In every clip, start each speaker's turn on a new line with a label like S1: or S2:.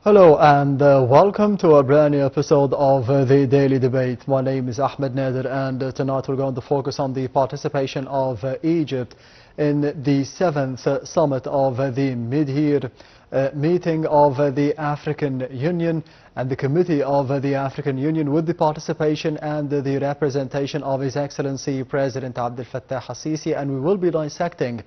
S1: Hello and welcome to a brand new episode of the Daily Debate. My name is Ahmed Nader, and tonight we're going to focus on the participation of Egypt in the 7th summit of the mid-year meeting of the African Union and the Committee of the African Union, with the participation and the representation of His Excellency President Abdel Fattah al-Sisi. And we will be dissecting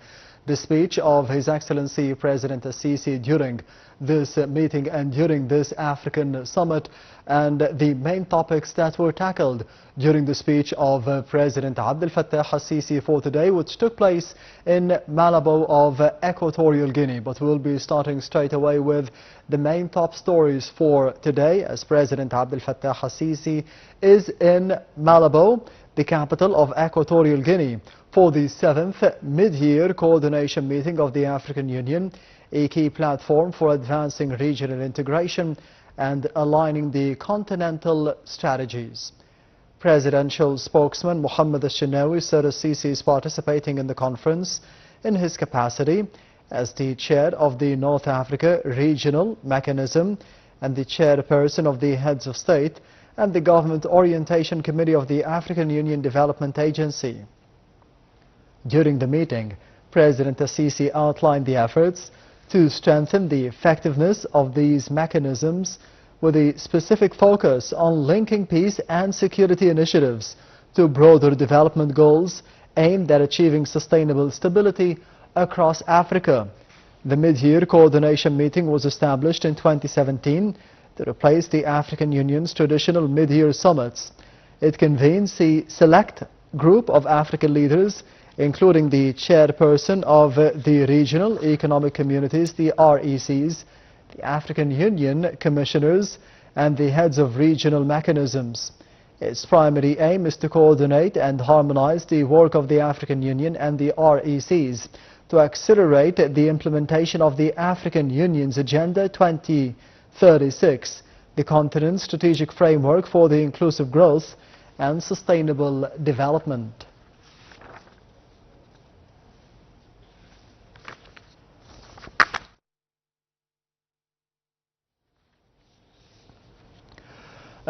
S1: the speech of His Excellency President al-Sisi during this meeting and during this African summit, and the main topics that were tackled during the speech of President Abdel Fattah al-Sisi for today, which took place in Malabo of Equatorial Guinea. But we'll be starting straight away with the main top stories for today, as President Abdel Fattah al-Sisi is in Malabo, the capital of Equatorial Guinea, for the 7th mid-year coordination meeting of the African Union, a key platform for advancing regional integration and aligning the continental strategies. Presidential spokesman Mohammed al-Shinawi said al-Sisi is participating in the conference in his capacity as the chair of the North Africa Regional Mechanism and the chairperson of the Heads of State and the Government Orientation Committee of the African Union Development Agency. During the meeting, President al-Sisi outlined the efforts to strengthen the effectiveness of these mechanisms, with a specific focus on linking peace and security initiatives to broader development goals aimed at achieving sustainable stability across Africa. The mid-year coordination meeting was established in 2017 to replace the African Union's traditional mid-year summits. It convenes a select group of African leaders, including the chairperson of the Regional Economic Communities, the RECs, the African Union Commissioners, and the heads of regional mechanisms. Its primary aim is to coordinate and harmonize the work of the African Union and the RECs to accelerate the implementation of the African Union's Agenda 2036, the continent's strategic framework for the inclusive growth and sustainable development.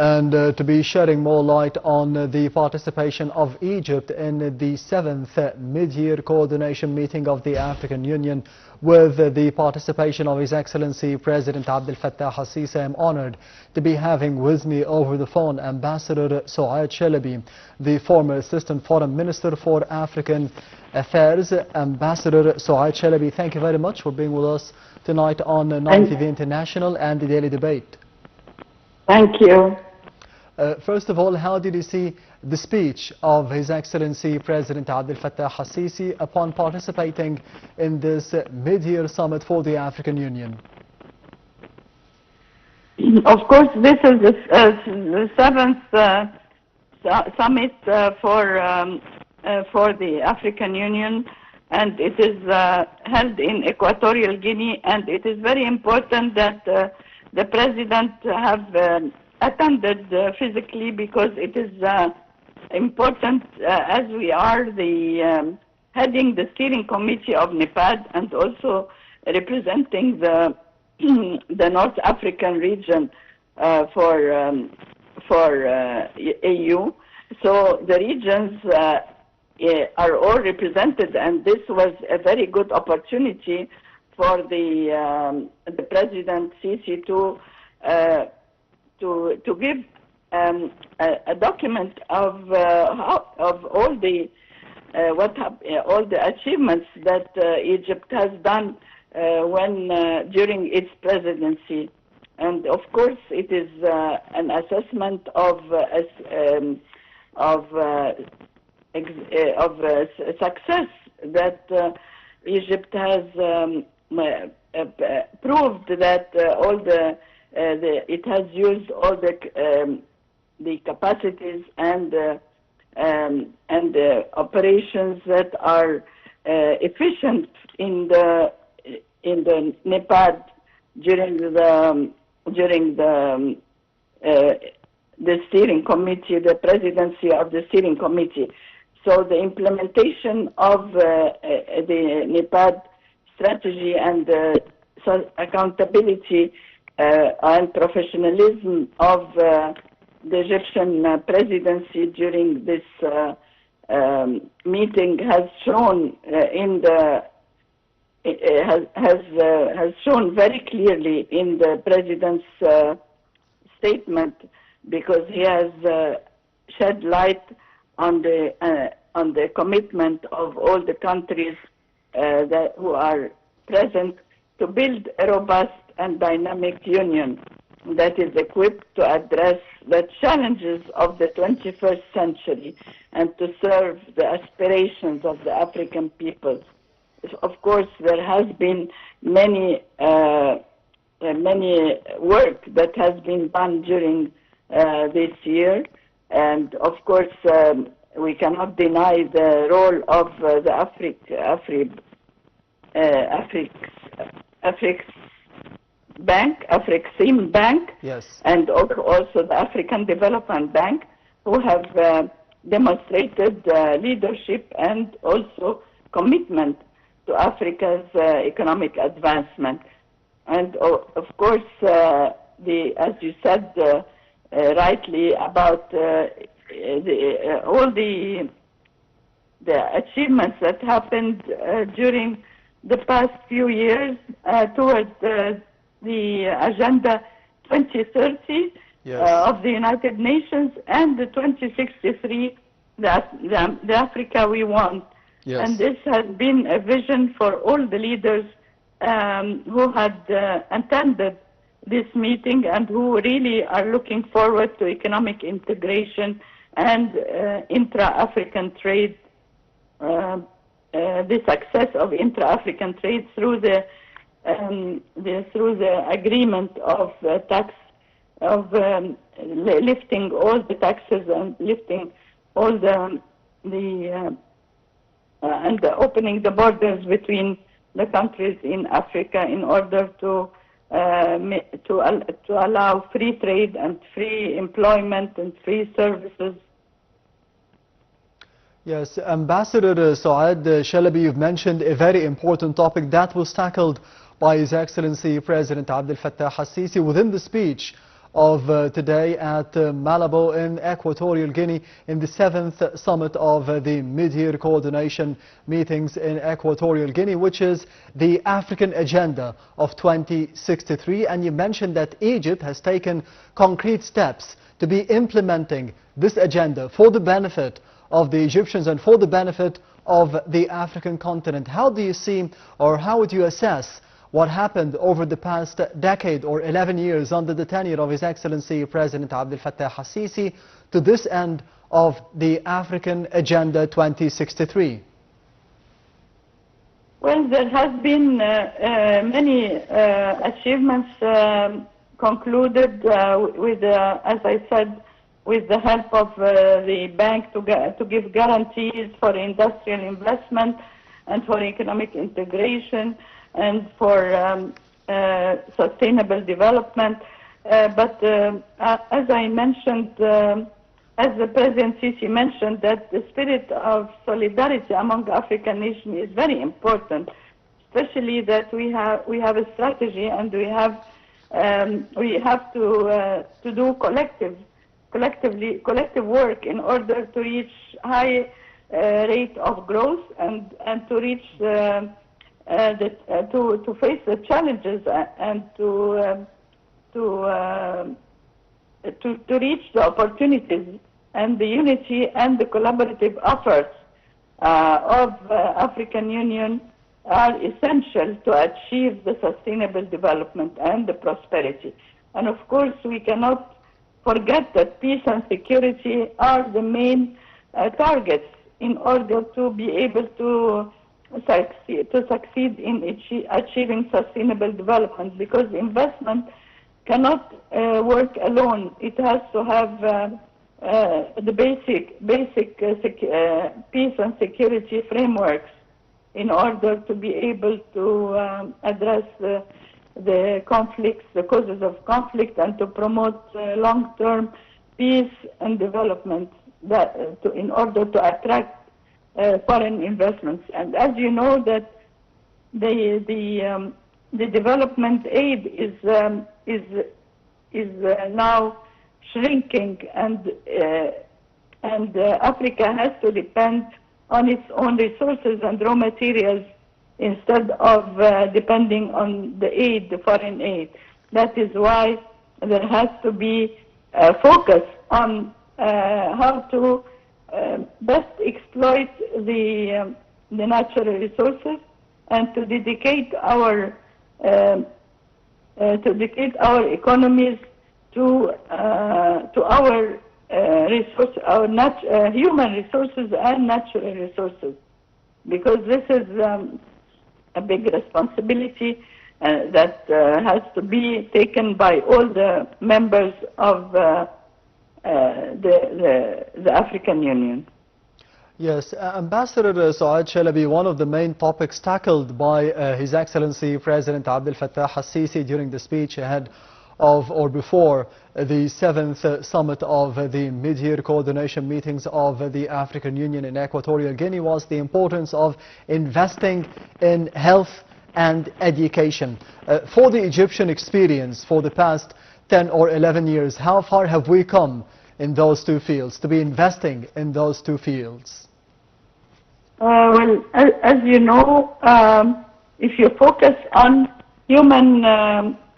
S1: And to be shedding more light on the participation of Egypt in the 7th mid-year coordination meeting of the African Union, with the participation of His Excellency President Abdel Fattah al-Sisi, I am honored to be having with me over the phone Ambassador Sou'ad Shalaby, the former Assistant Foreign Minister for African Affairs. Ambassador Sou'ad Shalaby, thank you very much for being with us tonight on 9 TV International and the Daily Debate.
S2: Thank you.
S1: First of all, how did you see the speech of His Excellency President Abdel Fattah al-Sisi upon participating in this mid-year summit for the African Union?
S2: Of course, this is the 7th summit for the African Union, and it is held in Equatorial Guinea, and it is very important that the President have attended physically, because it is important as we are the heading the steering committee of NEPAD and also representing the North African region for AU. So the regions are all represented, and this was a very good opportunity for the President Sisi to give a document of all the all the achievements that Egypt has done during its presidency, and of course it is an assessment of success that Egypt has proved that it has used all the capacities and operations that are efficient in the NEPAD during the steering committee, the presidency of the steering committee. So the implementation of the NEPAD strategy and accountability and professionalism of the Egyptian presidency during this meeting has shown has shown very clearly in the president's statement, because he has shed light on the commitment of all the countries who are present to build a robust and dynamic union that is equipped to address the challenges of the 21st century and to serve the aspirations of the African peoples. Of course, there has been many work that has been done during this year, and of course we cannot deny the role of the Afrexim Bank,
S1: Yes.
S2: and also the African Development Bank, who have demonstrated leadership and also commitment to Africa's economic advancement. And of course, as you said rightly about all the achievements that happened during the past few years towards the Agenda 2030
S1: Yes.
S2: of the United Nations and the 2063, the Africa we want.
S1: Yes.
S2: And this has been a vision for all the leaders who had attended this meeting and who really are looking forward to economic integration and intra-African trade, the success of intra-African trade through the agreement of lifting all the taxes and lifting all and opening the borders between the countries in Africa in order to allow free trade and free employment and free services.
S1: Yes, Ambassador Sou'ad Shalaby, you've mentioned a very important topic that was tackled by His Excellency President Abdel Fattah al-Sisi within the speech of today at Malabo in Equatorial Guinea in the 7th summit of the mid-year coordination meetings in Equatorial Guinea, which is the African Agenda of 2063. And you mentioned that Egypt has taken concrete steps to be implementing this agenda for the benefit of the Egyptians and for the benefit of the African continent. How do you see, or how would you assess what happened over the past decade or 11 years under the tenure of His Excellency President Abdel Fattah al-Sisi to this end of the African Agenda 2063?
S2: Well, there has been many achievements concluded with, as I said, with the help of the bank to give guarantees for industrial investment and for economic integration and for sustainable development. But as I mentioned, as the President Sisi mentioned, that the spirit of solidarity among African nations is very important, especially that we have a strategy and we have to do collective work in order to reach high rate of growth and to reach to face the challenges and to reach the opportunities, and the unity and the collaborative efforts of African Union are essential to achieve the sustainable development and the prosperity. And of course, we cannot forget that peace and security are the main targets in order to be able to succeed in achieving sustainable development, because investment cannot work alone. It has to have the basic peace and security frameworks in order to be able to address the conflicts, the causes of conflict, and to promote long-term peace and development in order to attract foreign investments. And as you know, that the the development aid is now shrinking, and Africa has to depend on its own resources and raw materials instead of depending on the aid, the foreign aid. That is why there has to be a focus on how to best exploit the natural resources, and to dedicate our economies to our human resources and natural resources, because this is a big responsibility that has to be taken by all the members of the African Union.
S1: Yes, Ambassador Sou'ad Shalaby, one of the main topics tackled by His Excellency President Abdel Fattah al-Sisi during the speech ahead of or before the 7th summit of the mid-year coordination meetings of the African Union in Equatorial Guinea was the importance of investing in health and education. For the Egyptian experience for the past 10 or 11 years, how far have we come in those two fields, to be investing in those two fields?
S2: Well, as you know, if you focus on human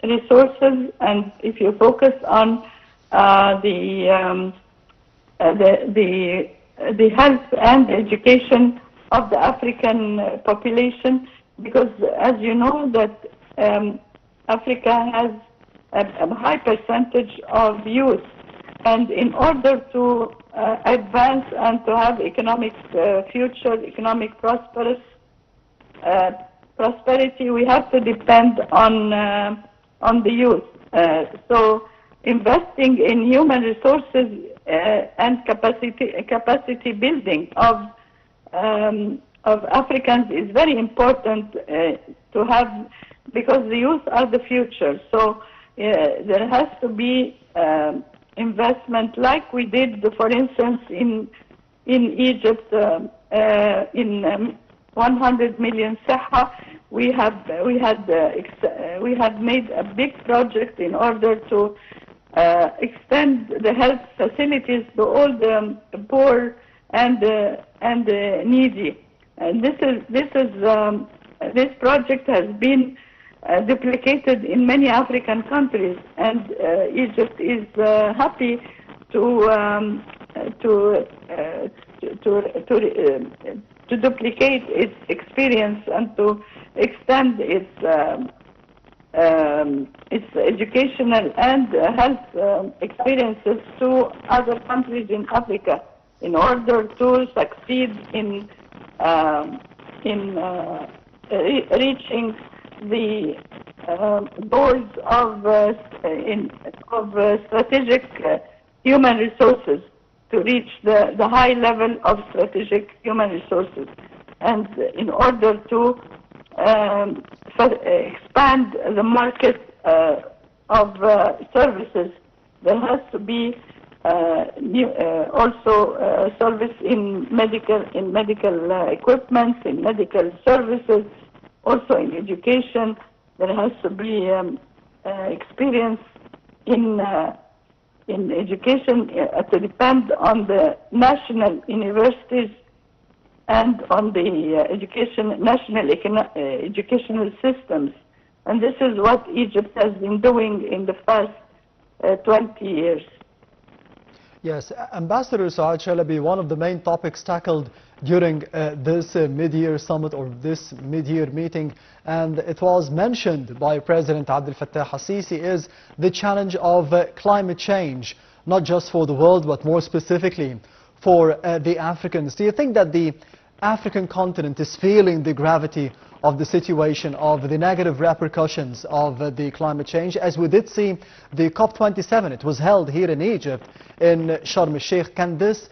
S2: resources, and if you focus on the health and education of the African population, because as you know that Africa has a high percentage of youth, and in order to advance and to have economic future, economic prosperity, we have to depend on the youth. So investing in human resources and capacity building of Africans is very important to have, because the youth are the future. So there has to be investment, like we did, for instance, in Egypt, in 100 million Saha. We had made a big project in order to extend the health facilities to all the poor and needy. And this project has been duplicated in many African countries, and Egypt is happy to duplicate its experience and to extend its educational and health experiences to other countries in Africa, in order to succeed in reaching the goals of strategic human resources, to reach the high level of strategic human resources. And in order to expand the market of services, there has to be also service in medical equipment, in medical services, also in education. There has to be experience in education to depend on the national universities and on the national educational systems. And this is what Egypt has been doing in the past 20 years.
S1: Yes, Ambassador Sou'ad Shalaby, one of the main topics tackled during this mid-year summit or this mid-year meeting, and it was mentioned by President Abdel Fattah al-Sisi, is the challenge of climate change, not just for the world, but more specifically for the Africans. Do you think that the African continent is feeling the gravity of the situation, of the negative repercussions of the climate change? As we did see the COP27, it was held here in Egypt, in Sharm el-Sheikh. Can this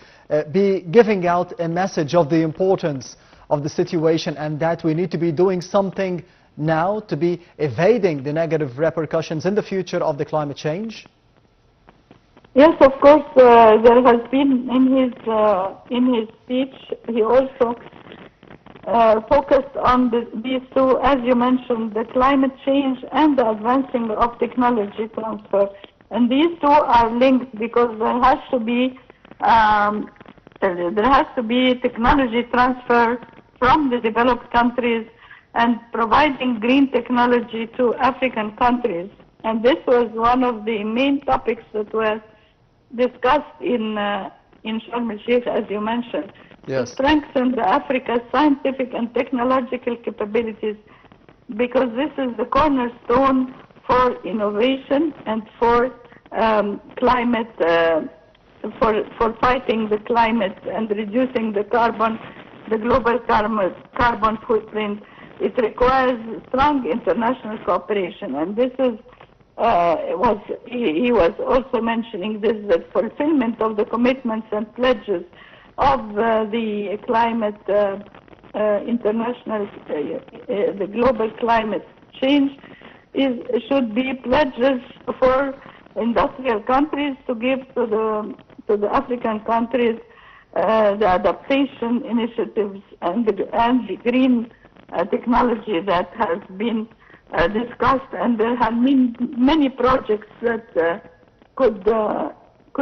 S1: be giving out a message of the importance of the situation, and that we need to be doing something now to be evading the negative repercussions in the future of the climate change?
S2: Yes, of course. There has been in his speech, he also focused on these two, as you mentioned, the climate change and the advancing of technology transfer. And these two are linked because there has to be technology transfer from the developed countries and providing green technology to African countries. And this was one of the main topics that were discussed in Sharm el-Sheikh, as you mentioned,
S1: Yes.
S2: to strengthen Africa's scientific and technological capabilities, because this is the cornerstone for innovation and for climate, for fighting the climate and reducing the global carbon footprint. It requires strong international cooperation, and this is he was also mentioning this, the fulfillment of the commitments and pledges of the climate international, the global climate change should be pledges for industrial countries to give to the African countries the adaptation initiatives and the green technology that has been discussed, and there have been many projects that could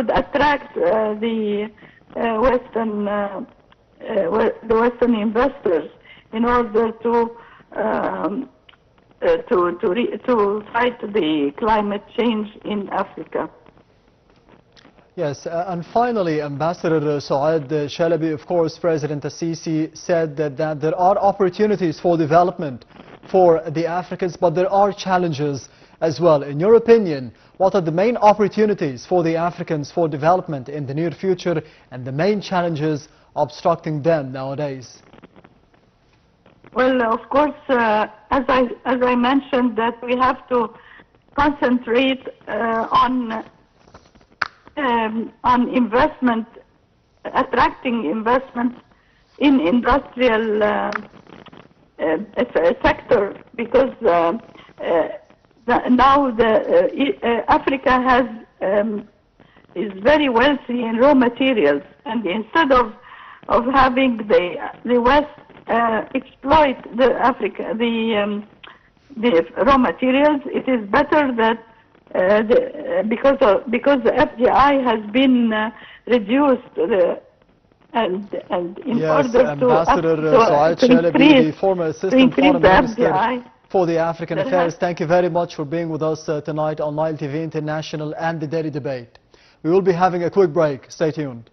S2: attract the Western investors in order to fight the climate change in Africa.
S1: Yes, and finally, Ambassador Sou'ad Shalaby, of course, President Sisi said that there are opportunities for development for the Africans, but there are challenges as well. In your opinion, what are the main opportunities for the Africans for development in the near future and the main challenges obstructing them nowadays?
S2: Well, of course, as I mentioned, that we have to concentrate on investment, attracting investment in industrial sector, because now Africa is very wealthy in raw materials, and instead of having the West exploit the raw materials, it is better that because the FDI has been reduced, and in order
S1: Ambassador Sou'ad Shalaby, the former Assistant Foreign Minister for the African Affairs, thank you very much for being with us tonight on Nile TV International and the Daily Debate. We will be having a quick break. Stay tuned.